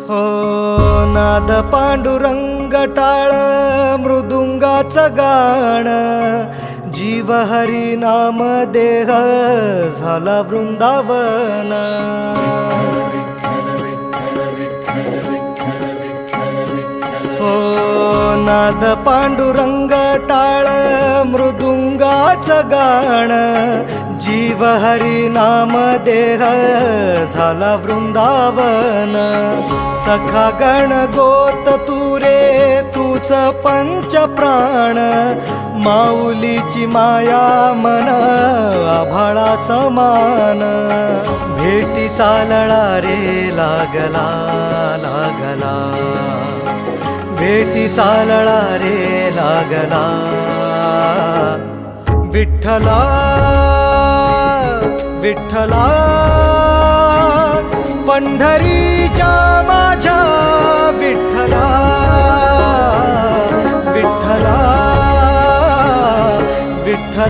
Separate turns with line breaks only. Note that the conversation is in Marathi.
हो नाद पांडुरंग टाळ मृदुंगाचं गाण, जीव हरी नाम देह झाला वृंदावन. हो नाद पांडुरंग टाळ मृदुंगाचं गाण, जीव हरी नाम देह झाला वृंदावन. सखा गण गोत तुरे तूच पंच प्राण, माऊलीची माया मन आभाळा समान. भेटी चालळा रे लागला लागला, भेटी चालळा रे लागला. विठ्ठला विठ्ठला पंढरीच्या